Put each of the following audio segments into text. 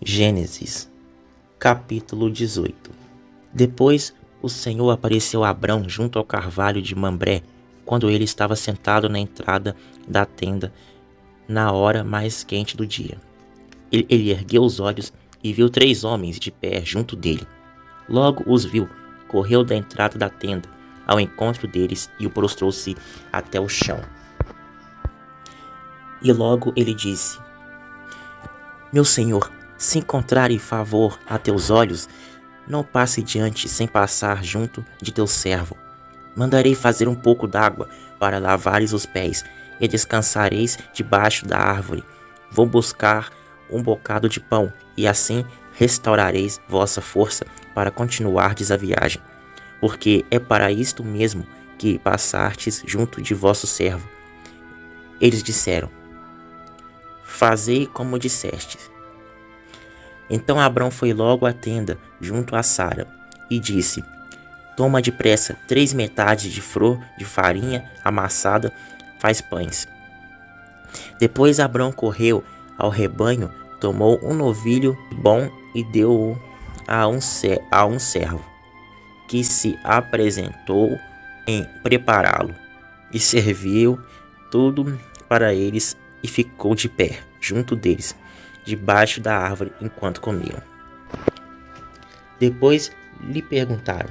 Gênesis, capítulo 18. Depois o Senhor apareceu a Abrão junto ao carvalho de Mambré, quando ele estava sentado na entrada da tenda, na hora mais quente do dia. Ele ergueu os olhos e viu 3 homens de pé junto dele. Logo os viu, correu da entrada da tenda ao encontro deles e o prostrou-se até o chão. E logo ele disse: Meu senhor, se encontrarem favor a teus olhos, não passe diante sem passar junto de teu servo. Mandarei fazer um pouco d'água para lavares os pés, e descansareis debaixo da árvore. Vou buscar um bocado de pão, e assim restaurareis vossa força para continuardes a viagem. Porque é para isto mesmo que passastes junto de vosso servo. Eles disseram: Fazei como dissestes. Então Abrão foi logo à tenda, junto a Sara, e disse: Toma depressa 3 metades de flor de farinha amassada, faz pães. Depois Abrão correu ao rebanho, tomou um novilho bom e deu-o a um servo, que se apresentou em prepará-lo, e serviu tudo para eles, e ficou de pé, junto deles, debaixo da árvore, enquanto comiam. Depois lhe perguntaram: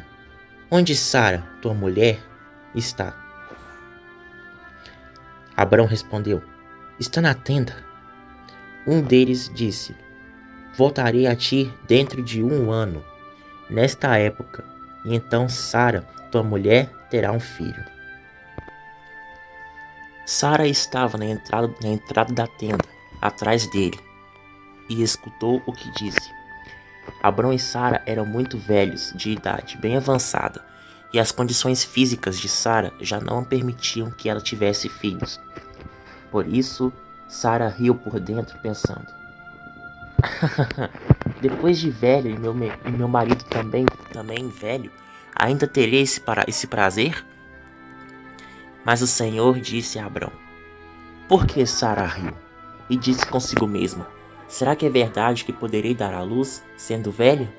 Onde Sara, tua mulher, está? Abrão respondeu: Está na tenda. Um deles disse: Voltarei a ti dentro de 1 ano, nesta época, e então Sara, tua mulher, terá um filho. Sara estava na entrada da tenda, atrás dele, e escutou o que disse. Abrão e Sara eram muito velhos, de idade bem avançada, e as condições físicas de Sara já não permitiam que ela tivesse filhos. Por isso, Sara riu por dentro, pensando: Depois de velho e meu marido também velho, ainda terei esse prazer? Mas o Senhor disse a Abrão: Por que Sara riu? E disse consigo mesma: Será que é verdade que poderei dar à luz, sendo velha?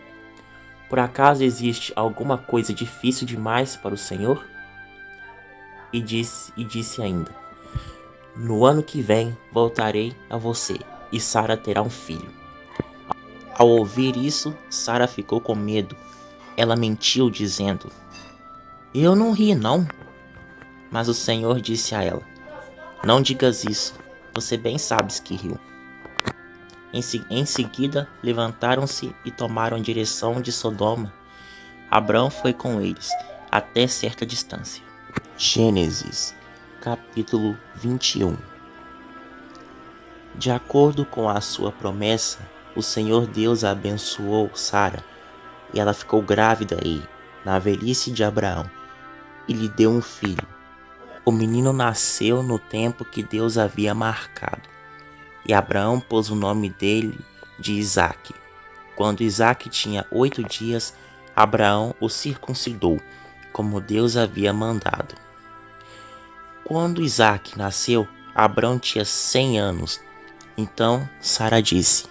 Por acaso existe alguma coisa difícil demais para o Senhor? E disse ainda: No ano que vem voltarei a você, e Sara terá um filho. Ao ouvir isso, Sara ficou com medo. Ela mentiu, dizendo: Eu não ri, não. Mas o Senhor disse a ela: Não digas isso, você bem sabes que riu. Em seguida, levantaram-se e tomaram a direção de Sodoma. Abrão foi com eles, até certa distância. Gênesis, capítulo 21. De acordo com a sua promessa, o Senhor Deus abençoou Sara, e ela ficou grávida na velhice de Abraão, e lhe deu um filho. O menino nasceu no tempo que Deus havia marcado, e Abraão pôs o nome dele de Isaque. Quando Isaque tinha 8 dias, Abraão o circuncidou, como Deus havia mandado. Quando Isaque nasceu, Abraão tinha 100 anos. Então Sara disse: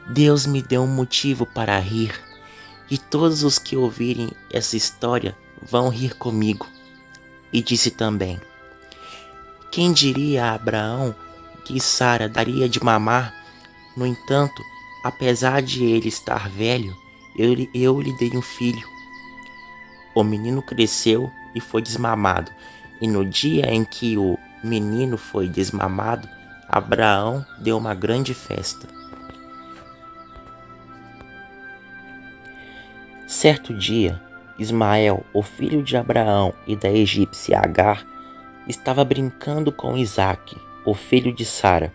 Deus me deu um motivo para rir, e todos os que ouvirem essa história vão rir comigo. E disse também: Quem diria a Abraão que Sara daria de mamar? No entanto, apesar de ele estar velho, eu lhe dei um filho. O menino cresceu e foi desmamado, e no dia em que o menino foi desmamado, Abraão deu uma grande festa. Certo dia, Ismael, o filho de Abraão e da egípcia Agar, estava brincando com Isaque, o filho de Sara.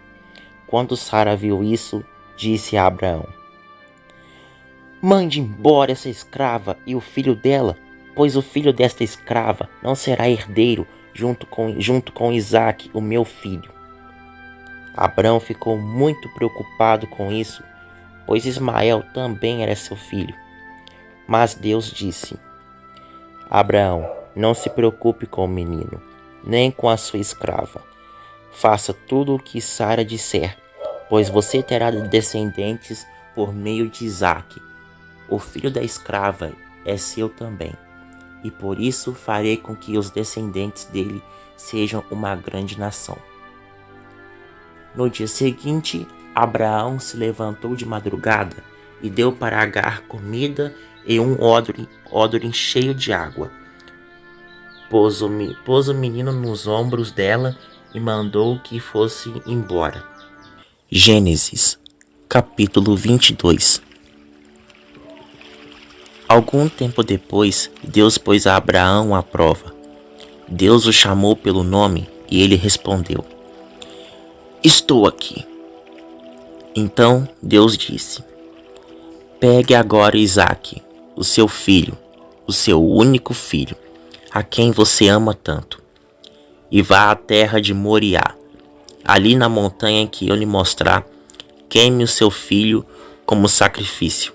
Quando Sara viu isso, disse a Abraão: Mande embora essa escrava e o filho dela, pois o filho desta escrava não será herdeiro junto com Isaque, o meu filho. Abraão ficou muito preocupado com isso, pois Ismael também era seu filho. Mas Deus disse: Abraão, não se preocupe com o menino, nem com a sua escrava. Faça tudo o que Sara disser, pois você terá descendentes por meio de Isaque. O filho da escrava é seu também, e por isso farei com que os descendentes dele sejam uma grande nação. No dia seguinte, Abraão se levantou de madrugada e deu para Agar comida e um odre cheio de água. Pôs o menino nos ombros dela e mandou que fosse embora. Gênesis, capítulo 22. Algum tempo depois, Deus pôs a Abraão à prova. Deus o chamou pelo nome e ele respondeu: Estou aqui. Então Deus disse: Pegue agora Isaque, o seu filho, o seu único filho, a quem você ama tanto, e vá à terra de Moriá. Ali na montanha que eu lhe mostrar, queime o seu filho como sacrifício.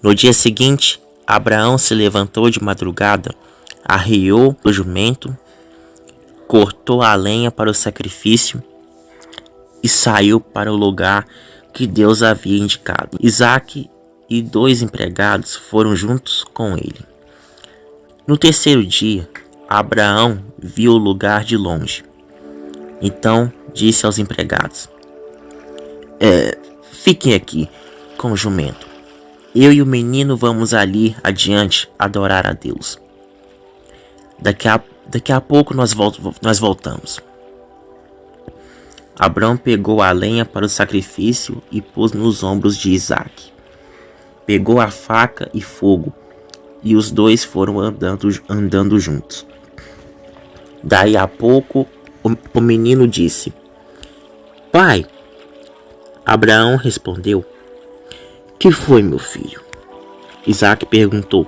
No dia seguinte, Abraão se levantou de madrugada, arriou o jumento, cortou a lenha para o sacrifício e saiu para o lugar que Deus havia indicado. Isaque e 2 empregados foram juntos com ele. No terceiro dia, Abraão viu o lugar de longe. Então disse aos empregados: Fiquem aqui com o jumento. Eu e o menino vamos ali adiante adorar a Deus. Daqui a pouco nós voltamos. Abraão pegou a lenha para o sacrifício e pôs nos ombros de Isaque. Pegou a faca e fogo, e os dois foram andando juntos. Daí a pouco, o menino disse: Pai. Abraão respondeu: Que foi, meu filho? Isaque perguntou: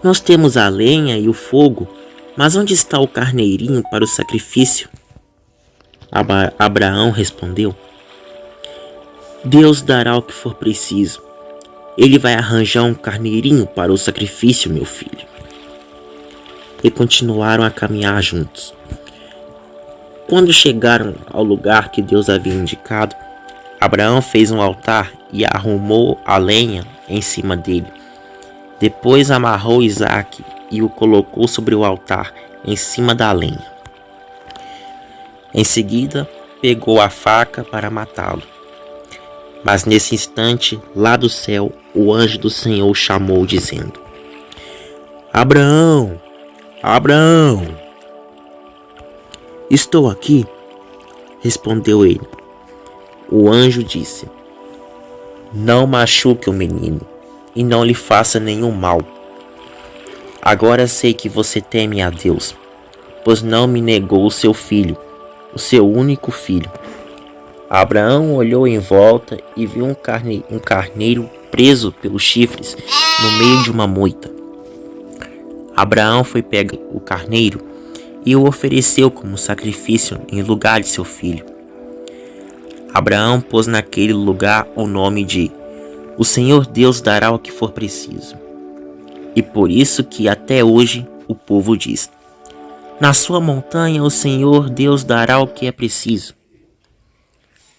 Nós temos a lenha e o fogo, mas onde está o carneirinho para o sacrifício? Abraão respondeu: Deus dará o que for preciso. Ele vai arranjar um carneirinho para o sacrifício, meu filho. E continuaram a caminhar juntos. Quando chegaram ao lugar que Deus havia indicado, Abraão fez um altar e arrumou a lenha em cima dele. Depois amarrou Isaque e o colocou sobre o altar, em cima da lenha. Em seguida, pegou a faca para matá-lo. Mas nesse instante, lá do céu, o anjo do Senhor o chamou, dizendo: Abraão, Abraão! Estou aqui, respondeu ele. O anjo disse: Não machuque o menino e não lhe faça nenhum mal. Agora sei que você teme a Deus, pois não me negou o seu filho, o seu único filho. Abraão olhou em volta e viu um carneiro preso pelos chifres no meio de uma moita. Abraão foi pegar o carneiro e o ofereceu como sacrifício em lugar de seu filho. Abraão pôs naquele lugar o nome de O Senhor Deus dará o que for preciso. E por isso que até hoje o povo diz: Na sua montanha o Senhor Deus dará o que é preciso.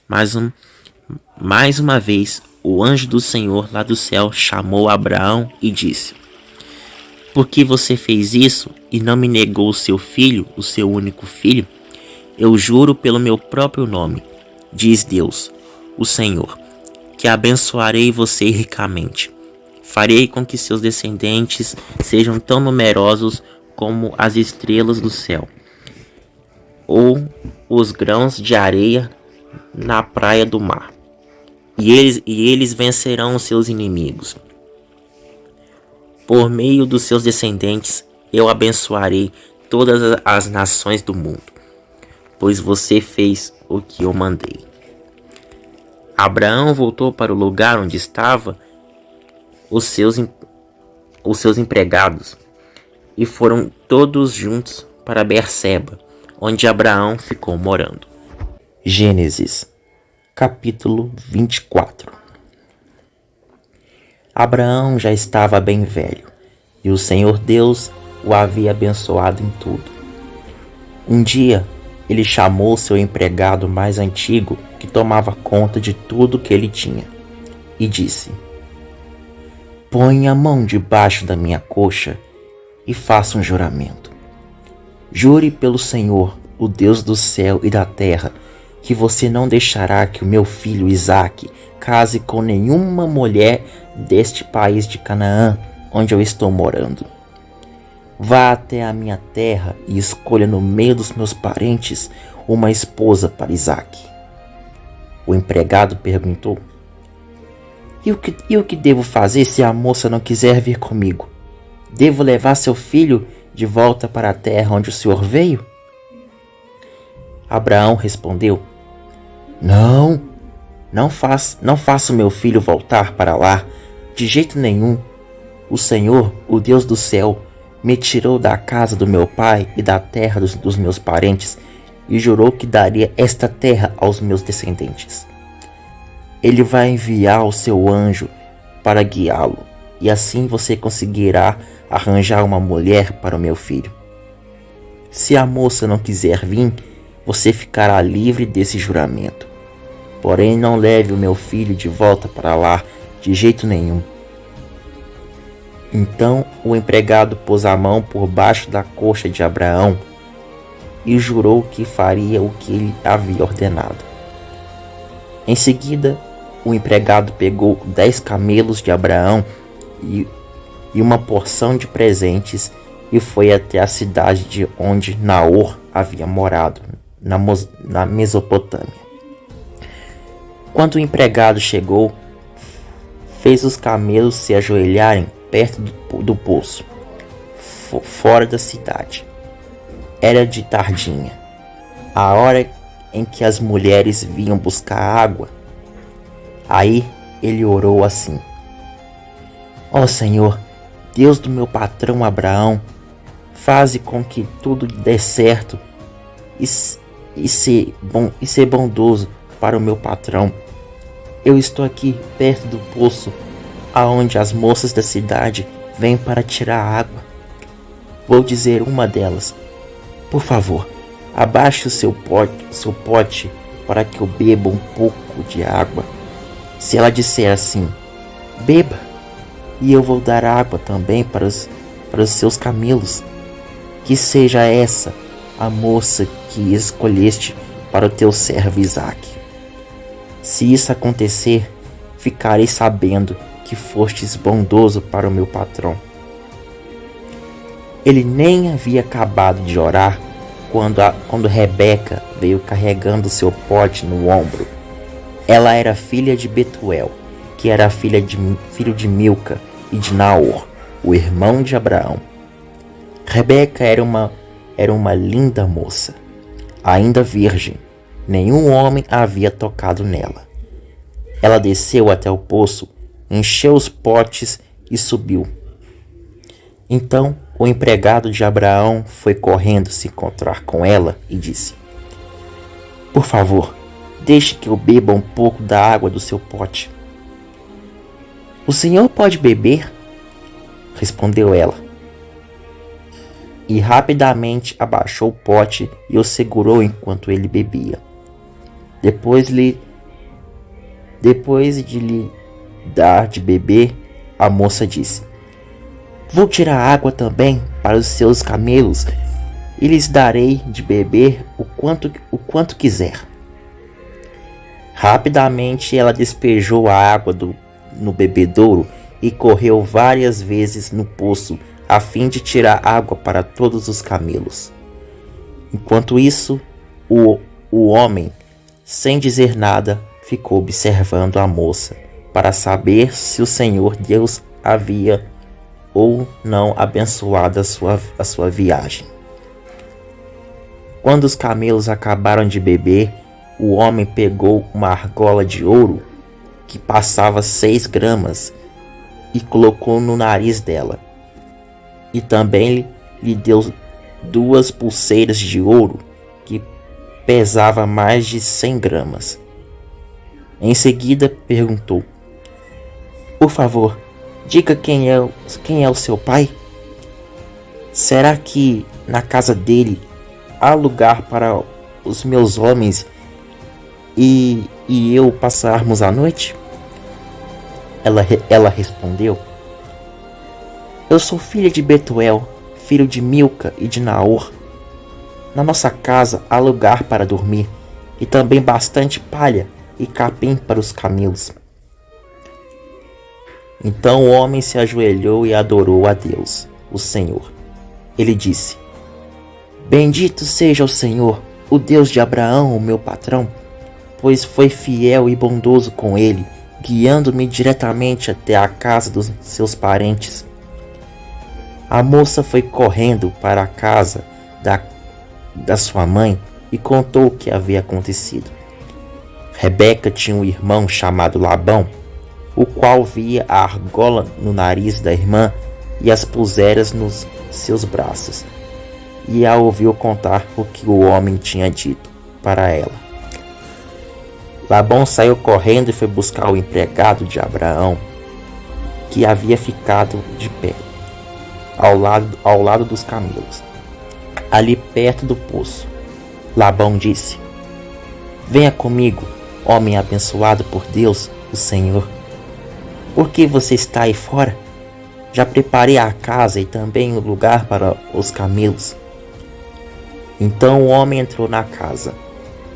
Mais uma vez, o anjo do Senhor lá do céu chamou Abraão e disse: Por que você fez isso e não me negou o seu filho, o seu único filho? Eu juro pelo meu próprio nome, diz Deus, o Senhor, que abençoarei você ricamente. Farei com que seus descendentes sejam tão numerosos como as estrelas do céu, ou os grãos de areia na praia do mar. E eles vencerão os seus inimigos. Por meio dos seus descendentes, eu abençoarei todas as nações do mundo, pois você fez o que eu mandei. Abraão voltou para o lugar onde estava os seus empregados, e foram todos juntos para Berseba, onde Abraão ficou morando. Gênesis, capítulo 24. Abraão já estava bem velho, e o Senhor Deus o havia abençoado em tudo. Um dia, ele chamou seu empregado mais antigo, que tomava conta de tudo que ele tinha, e disse: põe a mão debaixo da minha coxa e faça um juramento. Jure pelo Senhor, o Deus do céu e da terra, que você não deixará que o meu filho Isaque case com nenhuma mulher deste país de Canaã, onde eu estou morando. Vá até a minha terra e escolha no meio dos meus parentes uma esposa para Isaque. O empregado perguntou: E o que devo fazer se a moça não quiser vir comigo? Devo levar seu filho de volta para a terra onde o senhor veio? Abraão respondeu: Não faço meu filho voltar para lá, de jeito nenhum. O Senhor, o Deus do céu, me tirou da casa do meu pai e da terra dos meus parentes e jurou que daria esta terra aos meus descendentes. Ele vai enviar o seu anjo para guiá-lo, e assim você conseguirá arranjar uma mulher para o meu filho. Se a moça não quiser vir, você ficará livre desse juramento. Porém, não leve o meu filho de volta para lá de jeito nenhum. Então o empregado pôs a mão por baixo da coxa de Abraão e jurou que faria o que ele havia ordenado. Em seguida, o empregado pegou 10 camelos de Abraão e uma porção de presentes e foi até a cidade de onde Naor havia morado, na Mesopotâmia. Quando o empregado chegou, fez os camelos se ajoelharem perto do poço, fora da cidade. Era de tardinha, a hora em que as mulheres vinham buscar água. Aí ele orou assim: Ó Senhor, Deus do meu patrão Abraão, faze com que tudo dê certo e ser bondoso para o meu patrão. Eu estou aqui perto do poço, aonde as moças da cidade vêm para tirar água. Vou dizer uma delas: por favor, abaixe o seu pote para que eu beba um pouco de água. Se ela disser assim: beba, e eu vou dar água também para os seus camelos, que seja essa a moça que escolheste para o teu servo Isaque. Se isso acontecer, ficarei sabendo que fostes bondoso para o meu patrão. Ele nem havia acabado de orar quando Rebeca veio carregando seu pote no ombro. Ela era filha de Betuel, que era filho de Milca e de Naor, o irmão de Abraão. Rebeca era uma linda moça, ainda virgem. Nenhum homem havia tocado nela. Ela desceu até o poço, encheu os potes e subiu. Então o empregado de Abraão foi correndo se encontrar com ela e disse: por favor, deixe que eu beba um pouco da água do seu pote. O senhor pode beber? Respondeu ela. E rapidamente abaixou o pote e o segurou enquanto ele bebia. Depois de lhe dar de beber, a moça disse: vou tirar água também para os seus camelos e lhes darei de beber o quanto quiser. Rapidamente ela despejou a água no bebedouro e correu várias vezes no poço a fim de tirar água para todos os camelos. Enquanto isso, o homem, sem dizer nada, ficou observando a moça para saber se o Senhor Deus havia ou não abençoado a sua viagem. Quando os camelos acabaram de beber, o homem pegou uma argola de ouro que passava 6 gramas e colocou no nariz dela. E também lhe deu 2 pulseiras de ouro que pesava mais de 100 gramas. Em seguida perguntou: por favor, diga quem é o seu pai? Será que na casa dele há lugar para os meus homens e eu passarmos a noite? Ela respondeu: Eu sou filha de Betuel, filho de Milca e de Naor. Na nossa casa há lugar para dormir, e também bastante palha e capim para os camelos. Então o homem se ajoelhou e adorou a Deus, o Senhor. Ele disse: Bendito seja o Senhor, o Deus de Abraão, o meu patrão, pois foi fiel e bondoso com ele, guiando-me diretamente até a casa dos seus parentes. A moça foi correndo para a casa da sua mãe e contou o que havia acontecido. Rebeca tinha um irmão chamado Labão, o qual via a argola no nariz da irmã e as pulseiras nos seus braços, e a ouviu contar o que o homem tinha dito para ela. Labão saiu correndo e foi buscar o empregado de Abraão, que havia ficado de pé, ao lado dos camelos, ali perto do poço. Labão disse: Venha comigo, homem abençoado por Deus, o Senhor. Por que você está aí fora? Já preparei a casa e também o lugar para os camelos. Então o homem entrou na casa.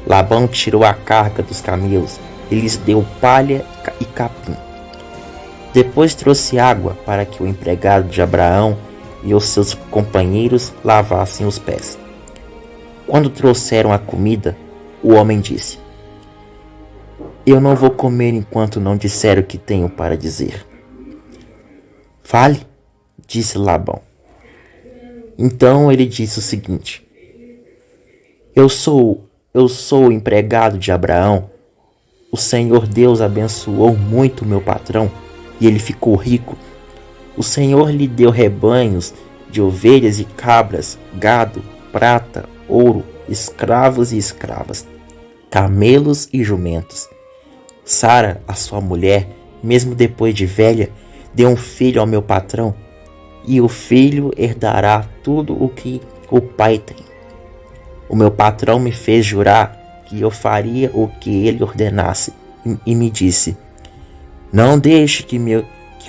Labão tirou a carga dos camelos e lhes deu palha e capim. Depois trouxe água para que o empregado de Abraão e os seus companheiros lavassem os pés. Quando trouxeram a comida, o homem disse: Eu não vou comer enquanto não disser o que tenho para dizer. Fale, disse Labão. Então ele disse o seguinte: Eu sou o empregado de Abraão. O Senhor Deus abençoou muito meu patrão e ele ficou rico. O Senhor lhe deu rebanhos de ovelhas e cabras, gado, prata, ouro, escravos e escravas, camelos e jumentos. Sara, a sua mulher, mesmo depois de velha, deu um filho ao meu patrão, e o filho herdará tudo o que o pai tem. O meu patrão me fez jurar que eu faria o que ele ordenasse, e me disse: Não deixe que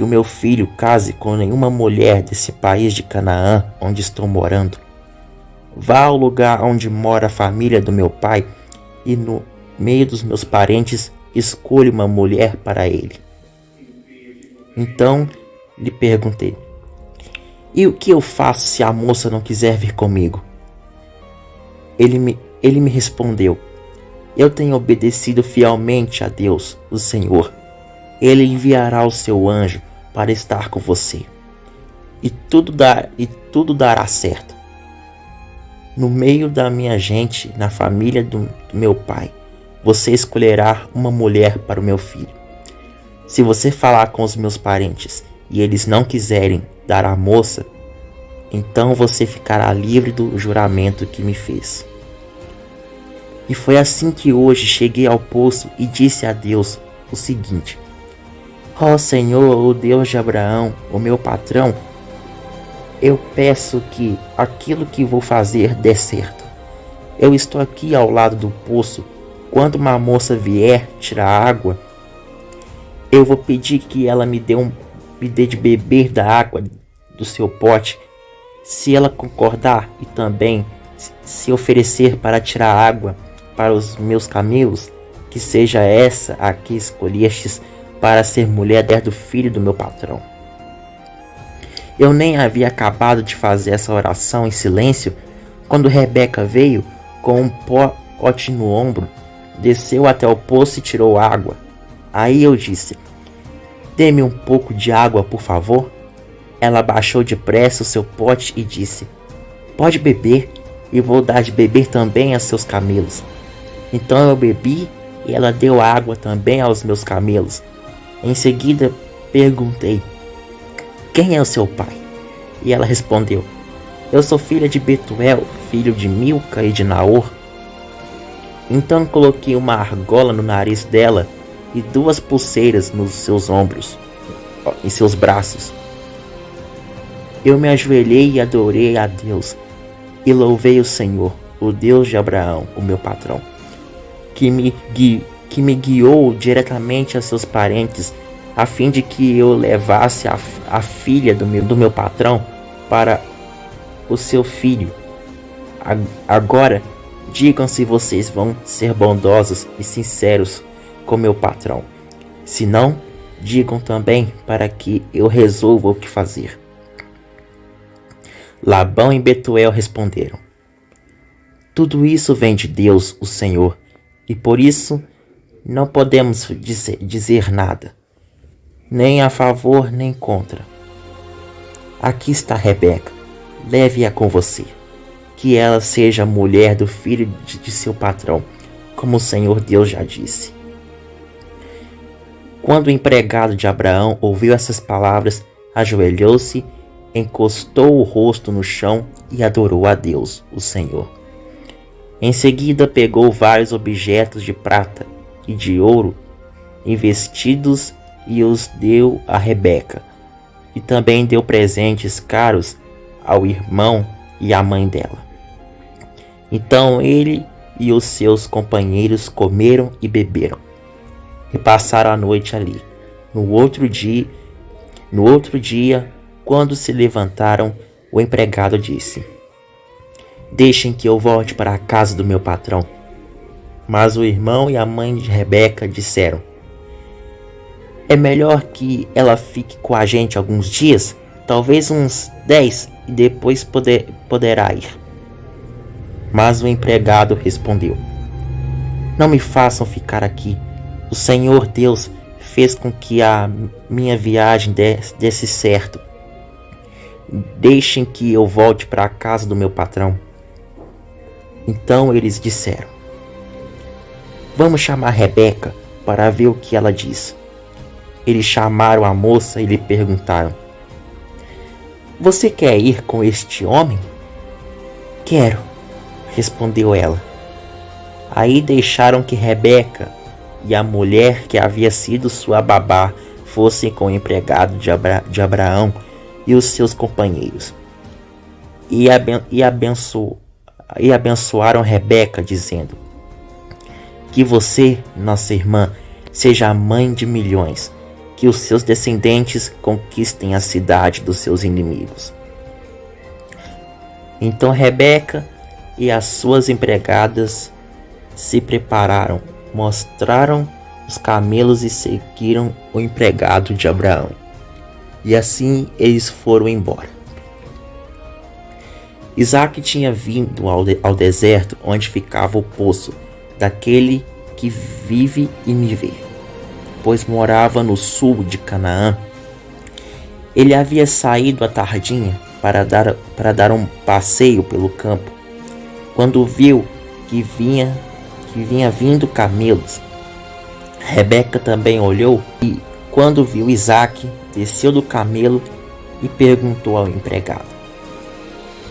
o meu filho case com nenhuma mulher desse país de Canaã, onde estou morando. Vá ao lugar onde mora a família do meu pai, e no meio dos meus parentes escolha uma mulher para ele. Então lhe perguntei: E o que eu faço se a moça não quiser vir comigo? Ele me respondeu: Eu tenho obedecido fielmente a Deus, o Senhor. Ele enviará o seu anjo para estar com você, e tudo dará certo. No meio da minha gente, na família do meu pai, você escolherá uma mulher para o meu filho. Se você falar com os meus parentes e eles não quiserem dar a moça, então você ficará livre do juramento que me fez. E foi assim que hoje cheguei ao poço e disse a Deus o seguinte: Ó Senhor, o Deus de Abraão, o meu patrão, eu peço que aquilo que vou fazer dê certo. Eu estou aqui ao lado do poço. Quando uma moça vier tirar água, eu vou pedir que ela me dê de beber da água do seu pote. Se ela concordar e também se oferecer para tirar água para os meus camelos, que seja essa a que escolhestes para ser mulher do filho do meu patrão. Eu nem havia acabado de fazer essa oração em silêncio quando Rebeca veio com um pote no ombro, desceu até o poço e tirou água. Aí eu disse: Dê-me um pouco de água, por favor. Ela baixou depressa o seu pote e disse: Pode beber, e vou dar de beber também a seus camelos. Então eu bebi e ela deu água também aos meus camelos. Em seguida perguntei: Quem é o seu pai? E ela respondeu: Eu sou filha de Betuel, filho de Milca e de Naor. Então coloquei uma argola no nariz dela e 2 pulseiras nos seus ombros, em seus braços. Eu me ajoelhei e adorei a Deus, e louvei o Senhor, o Deus de Abraão, o meu patrão, que me guiou diretamente a seus parentes, a fim de que eu levasse a filha do meu patrão para o seu filho. Agora, digam se vocês vão ser bondosos e sinceros com meu patrão. Se não, digam também para que eu resolva o que fazer. Labão e Betuel responderam: tudo isso vem de Deus, o Senhor, e por isso não podemos dizer nada, nem a favor nem contra. Aqui está Rebeca, leve-a com você, que ela seja mulher do filho de seu patrão, como o Senhor Deus já disse. Quando o empregado de Abraão ouviu essas palavras, ajoelhou-se, encostou o rosto no chão e adorou a Deus, o Senhor. Em seguida pegou vários objetos de prata e de ouro investidos e os deu a Rebeca, e também deu presentes caros ao irmão e à mãe dela. Então ele e os seus companheiros comeram e beberam, e passaram a noite ali. No outro dia, quando se levantaram, o empregado disse: deixem que eu volte para a casa do meu patrão. Mas o irmão e a mãe de Rebeca disseram: é melhor que ela fique com a gente alguns dias, talvez uns 10, e depois poderá ir. Mas o empregado respondeu: não me façam ficar aqui. O Senhor Deus fez com que a minha viagem desse certo. Deixem que eu volte para a casa do meu patrão. Então eles disseram: vamos chamar Rebeca para ver o que ela diz. Eles chamaram a moça e lhe perguntaram: você quer ir com este homem? Quero, respondeu ela. Aí deixaram que Rebeca e a mulher que havia sido sua babá fossem com o empregado de Abraão e os seus companheiros. E abençoaram Rebeca, dizendo: que você, nossa irmã, seja a mãe de milhões, que os seus descendentes conquistem a cidade dos seus inimigos. Então Rebeca e as suas empregadas se prepararam, mostraram os camelos e seguiram o empregado de Abraão. E assim eles foram embora. Isaque tinha vindo ao deserto onde ficava o poço daquele que vive e me vê, pois morava no sul de Canaã. Ele havia saído à tardinha para dar um passeio pelo campo, quando viu que vinha vindo camelos. Rebeca também olhou e, quando viu Isaque, desceu do camelo e perguntou ao empregado: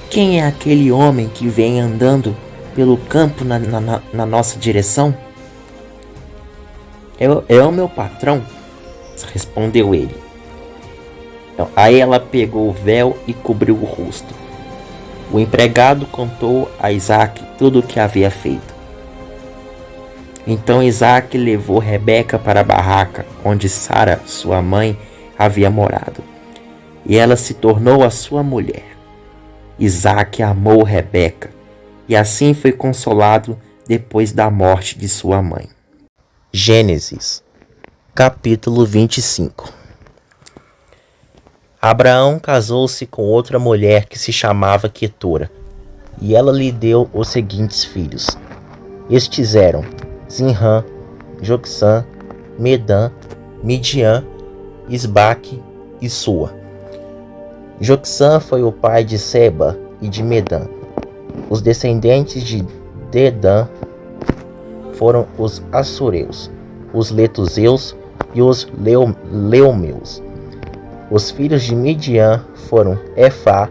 quem é aquele homem que vem andando pelo campo na nossa direção? É o meu patrão, respondeu ele. Aí ela pegou o véu e cobriu o rosto. O empregado contou a Isaque tudo o que havia feito. Então Isaque levou Rebeca para a barraca onde Sara, sua mãe, havia morado, e ela se tornou a sua mulher. Isaque amou Rebeca, e assim foi consolado depois da morte de sua mãe. Gênesis, capítulo 25. Abraão casou-se com outra mulher que se chamava Quetura, e ela lhe deu os seguintes filhos. Estes eram Zinrã, Joksã, Medã, Midian, Isbaque e Sua. Joksã foi o pai de Seba e de Medã. Os descendentes de Dedã foram os Assureus, os Letuseus e os Leumeus. Os filhos de Midian foram Efá,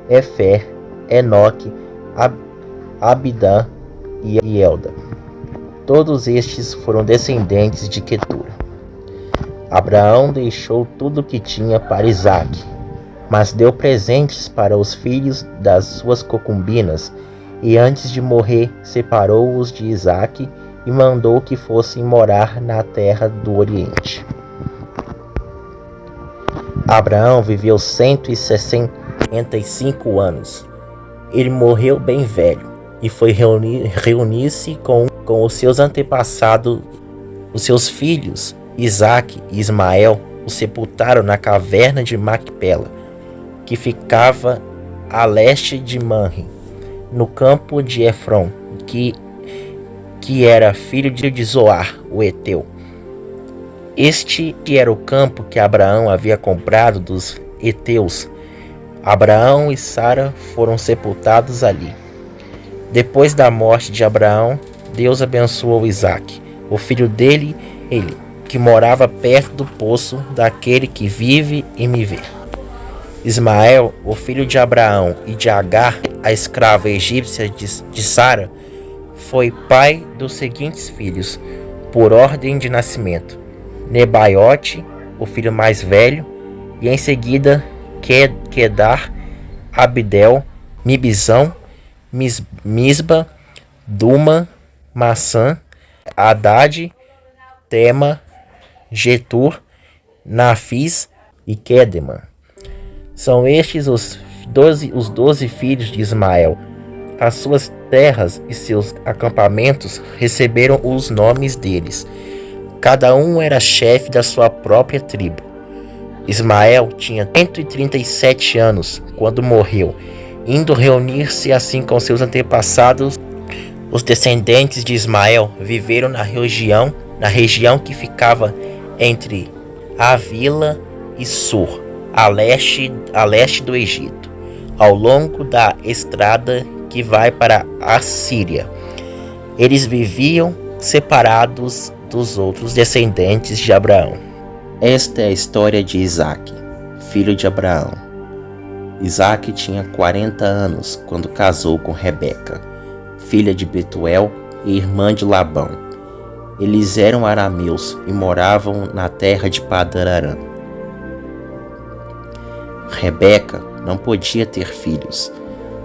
Efer, Enoque, Abidã e Elda. Todos estes foram descendentes de Quetura. Abraão deixou tudo o que tinha para Isaque, mas deu presentes para os filhos das suas concubinas e antes de morrer separou-os de Isaque e mandou que fossem morar na terra do Oriente. Abraão viveu 165 anos. Ele morreu bem velho e foi reunir-se com os seus antepassados. Os seus filhos, Isaque e Ismael, o sepultaram na caverna de Macpela, que ficava a leste de Manre, no campo de Efron, que era filho de Zoar, o Eteu. Este era o campo que Abraão havia comprado dos Eteus. Abraão e Sara foram sepultados ali. Depois da morte de Abraão, Deus abençoou Isaque, o filho dele, que morava perto do poço daquele que vive e me vê. Ismael, o filho de Abraão e de Agar, a escrava egípcia de Sara, foi pai dos seguintes filhos, por ordem de nascimento: Nebaiote, o filho mais velho, e em seguida Quedar, Abdel, Mibzão, Misba, Duma, Maçã, Haddad, Tema, Getur, Nafis e Quedema. São estes os 12 filhos de Ismael. As suas terras e seus acampamentos receberam os nomes deles. Cada um era chefe da sua própria tribo. Ismael tinha 137 anos quando morreu, indo reunir-se assim com seus antepassados. Os descendentes de Ismael viveram na região que ficava entre Havila e Sur, a leste do Egito, ao longo da estrada que vai para a Síria. Eles viviam separados dos outros descendentes de Abraão. Esta é a história de Isaque, filho de Abraão. Isaque tinha 40 anos quando casou com Rebeca, filha de Betuel e irmã de Labão. Eles eram arameus e moravam na terra de Padan-Aram. Rebeca não podia ter filhos,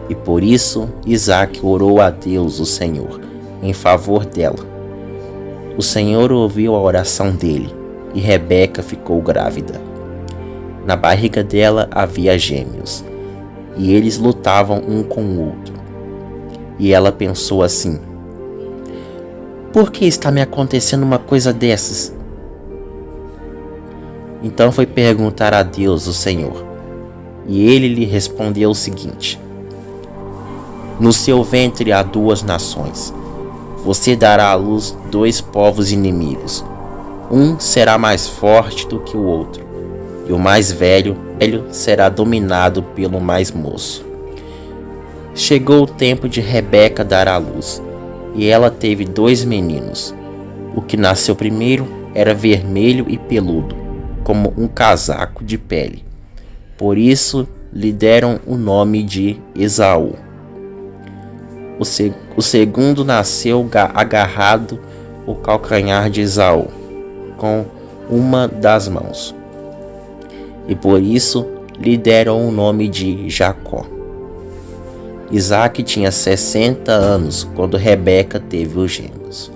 e por isso Isaque orou a Deus, o Senhor, em favor dela. O Senhor ouviu a oração dele, e Rebeca ficou grávida. Na barriga dela havia gêmeos, e eles lutavam um com o outro. E ela pensou assim: por que está me acontecendo uma coisa dessas? Então foi perguntar a Deus, o Senhor, e ele lhe respondeu o seguinte: no seu ventre há 2 nações. Você dará à luz 2 povos inimigos. Um será mais forte do que o outro, e o mais velho será dominado pelo mais moço. Chegou o tempo de Rebeca dar à luz, e ela teve 2 meninos. O que nasceu primeiro era vermelho e peludo, como um casaco de pele. Por isso lhe deram o nome de Esaú. O segundo nasceu agarrado ao calcanhar de Esaú, com uma das mãos. E por isso lhe deram o nome de Jacó. Isaque tinha 60 anos quando Rebeca teve os gêmeos.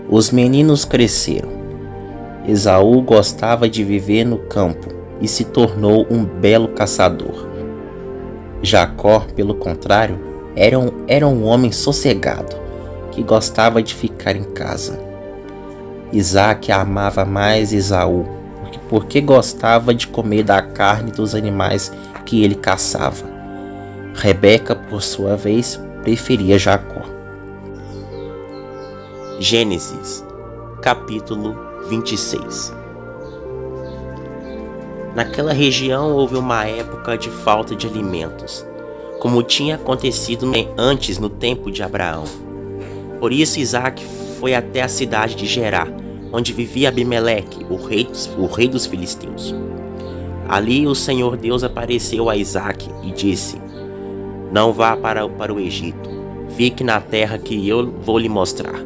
Os meninos cresceram. Esaú gostava de viver no campo e se tornou um belo caçador. Jacó, pelo contrário, era um homem sossegado, que gostava de ficar em casa. Isaque amava mais Esaú, porque gostava de comer da carne dos animais que ele caçava. Rebeca, por sua vez, preferia Jacó. Gênesis, capítulo 26. Naquela região houve uma época de falta de alimentos, como tinha acontecido antes no tempo de Abraão. Por isso Isaque foi até a cidade de Gerá, onde vivia Abimeleque, o rei dos filisteus. Ali o Senhor Deus apareceu a Isaque e disse: não vá para o Egito, fique na terra que eu vou lhe mostrar.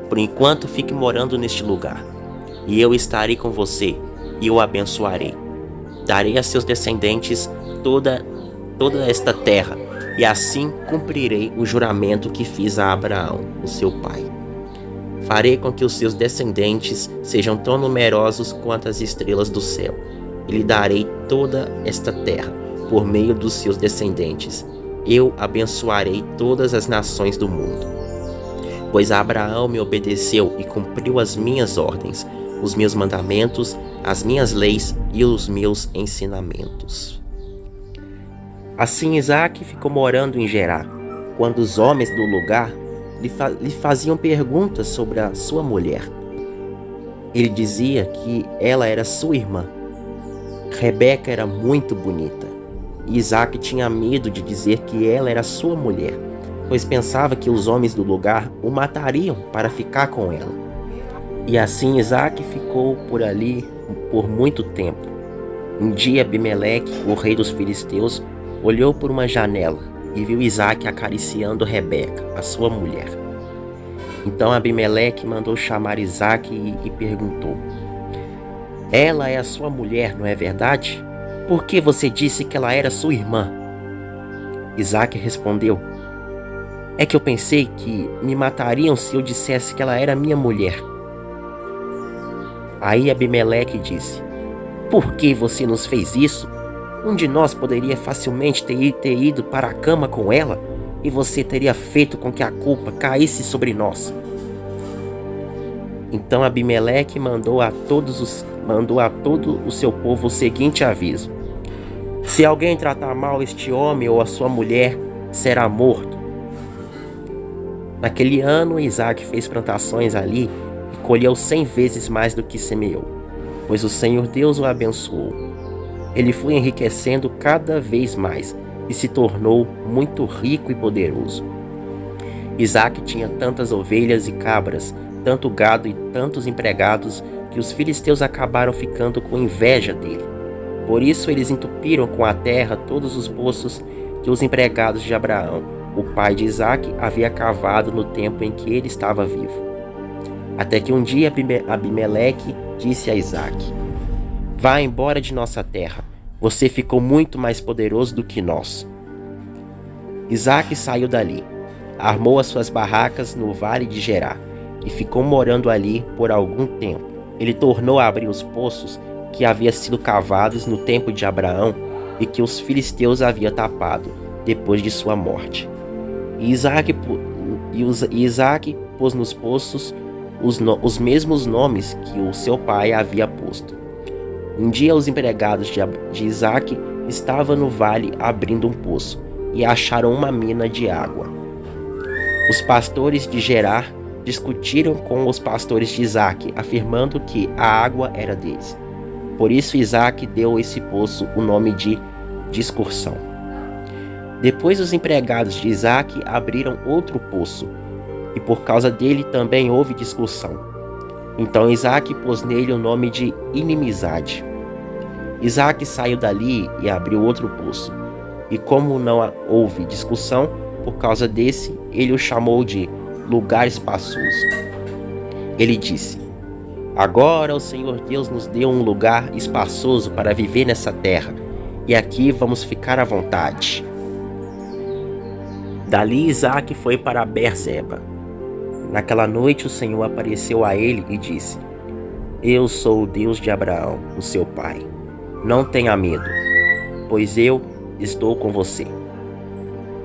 Por enquanto fique morando neste lugar, e eu estarei com você e o abençoarei. Darei a seus descendentes toda esta terra, e assim cumprirei o juramento que fiz a Abraão, o seu pai. Farei com que os seus descendentes sejam tão numerosos quanto as estrelas do céu, e lhe darei toda esta terra por meio dos seus descendentes. Eu abençoarei todas as nações do mundo. Pois Abraão me obedeceu e cumpriu as minhas ordens, os meus mandamentos, as minhas leis e os meus ensinamentos. Assim Isaque ficou morando em Gerar, quando os homens do lugar lhe faziam perguntas sobre a sua mulher. Ele dizia que ela era sua irmã. Rebeca era muito bonita, e Isaque tinha medo de dizer que ela era sua mulher, pois pensava que os homens do lugar o matariam para ficar com ela. E assim Isaque ficou por ali por muito tempo. Um dia Abimeleque, o rei dos filisteus, olhou por uma janela e viu Isaque acariciando Rebeca, a sua mulher. Então Abimeleque mandou chamar Isaque e perguntou: ela é a sua mulher, não é verdade? Por que você disse que ela era sua irmã? Isaque respondeu: é que eu pensei que me matariam se eu dissesse que ela era minha mulher. Aí Abimeleque disse: por que você nos fez isso? Um de nós poderia facilmente ter ido para a cama com ela, e você teria feito com que a culpa caísse sobre nós. Então Abimeleque mandou a todo o seu povo o seguinte aviso: se alguém tratar mal este homem ou a sua mulher, será morto. Naquele ano, Isaque fez plantações ali e colheu 100 vezes mais do que semeou, pois o Senhor Deus o abençoou. Ele foi enriquecendo cada vez mais e se tornou muito rico e poderoso. Isaque tinha tantas ovelhas e cabras, tanto gado e tantos empregados, que os filisteus acabaram ficando com inveja dele. Por isso eles entupiram com a terra todos os poços que os empregados de Abraão, o pai de Isaque, havia cavado no tempo em que ele estava vivo. Até que um dia Abimeleque disse a Isaque: vá embora de nossa terra, você ficou muito mais poderoso do que nós. Isaque saiu dali, armou as suas barracas no vale de Gerar e ficou morando ali por algum tempo. Ele tornou a abrir os poços que haviam sido cavados no tempo de Abraão e que os filisteus haviam tapado depois de sua morte. E Isaque pôs nos poços os mesmos nomes que o seu pai havia posto. Um dia os empregados de Isaque estavam no vale abrindo um poço e acharam uma mina de água. Os pastores de Gerar discutiram com os pastores de Isaque, afirmando que a água era deles. Por isso Isaque deu a esse poço o nome de Discursão. Depois os empregados de Isaque abriram outro poço, e por causa dele também houve discussão. Então Isaque pôs nele o nome de Inimizade. Isaque saiu dali e abriu outro poço, e como não houve discussão por causa desse, ele o chamou de Lugar Espaçoso. Ele disse: agora o Senhor Deus nos deu um lugar espaçoso para viver nessa terra, e aqui vamos ficar à vontade. Dali Isaque foi para Beerseba. Naquela noite o Senhor apareceu a ele e disse: eu sou o Deus de Abraão, o seu pai. Não tenha medo, pois eu estou com você.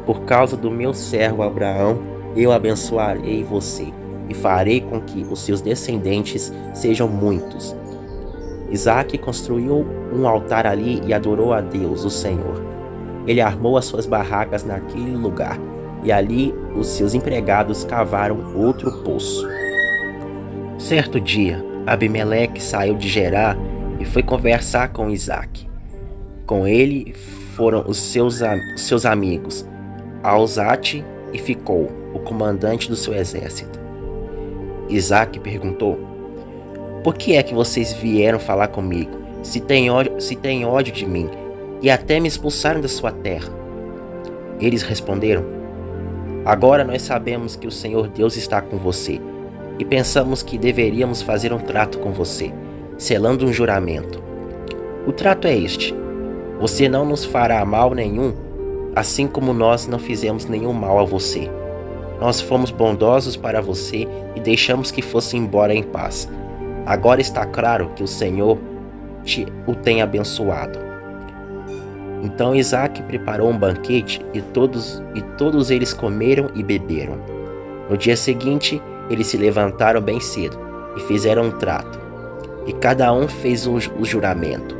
Por causa do meu servo Abraão, eu abençoarei você e farei com que os seus descendentes sejam muitos. Isaque construiu um altar ali e adorou a Deus, o Senhor. Ele armou as suas barracas naquele lugar, e ali os seus empregados cavaram outro poço. Certo dia, Abimeleque saiu de Gerar e foi conversar com Isaque. Com ele foram os seus amigos, Alzate e Ficol, o comandante do seu exército. Isaque perguntou: por que é que vocês vieram falar comigo, se têm ódio de mim, e até me expulsaram da sua terra? Eles responderam: agora nós sabemos que o Senhor Deus está com você, e pensamos que deveríamos fazer um trato com você, selando um juramento. O trato é este: você não nos fará mal nenhum, assim como nós não fizemos nenhum mal a você. Nós fomos bondosos para você e deixamos que fosse embora em paz. Agora está claro que o Senhor o tem abençoado." Então Isaque preparou um banquete e todos eles comeram e beberam. No dia seguinte, eles se levantaram bem cedo e fizeram um trato. E cada um fez o juramento.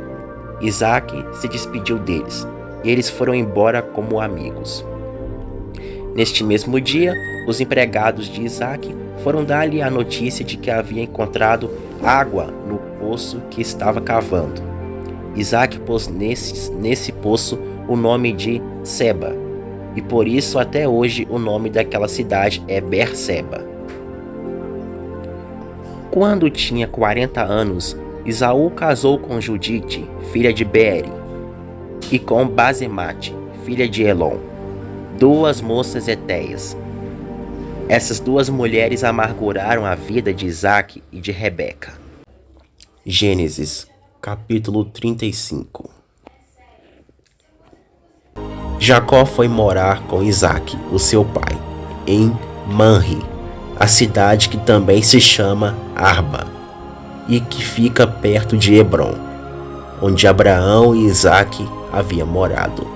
Isaque se despediu deles e eles foram embora como amigos. Neste mesmo dia, os empregados de Isaque foram dar-lhe a notícia de que havia encontrado água no poço que estava cavando. Isaque pôs nesse poço o nome de Seba, e por isso até hoje o nome daquela cidade é Berseba. Quando tinha 40 anos, Esaú casou com Judite, filha de Beeri, e com Basemate, filha de Elon, duas moças hetéias. Essas duas mulheres amarguraram a vida de Isaque e de Rebeca. Gênesis, capítulo 35. Jacó foi morar com Isaque, o seu pai, em Manre, a cidade que também se chama Arba, e que fica perto de Hebrom, onde Abraão e Isaque haviam morado.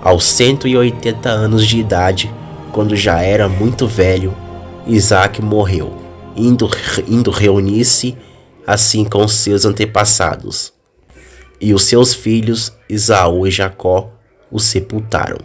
Aos 180 anos de idade, quando já era muito velho, Isaque morreu, indo reunir-se assim com seus antepassados. E os seus filhos, Esaú e Jacó, o sepultaram.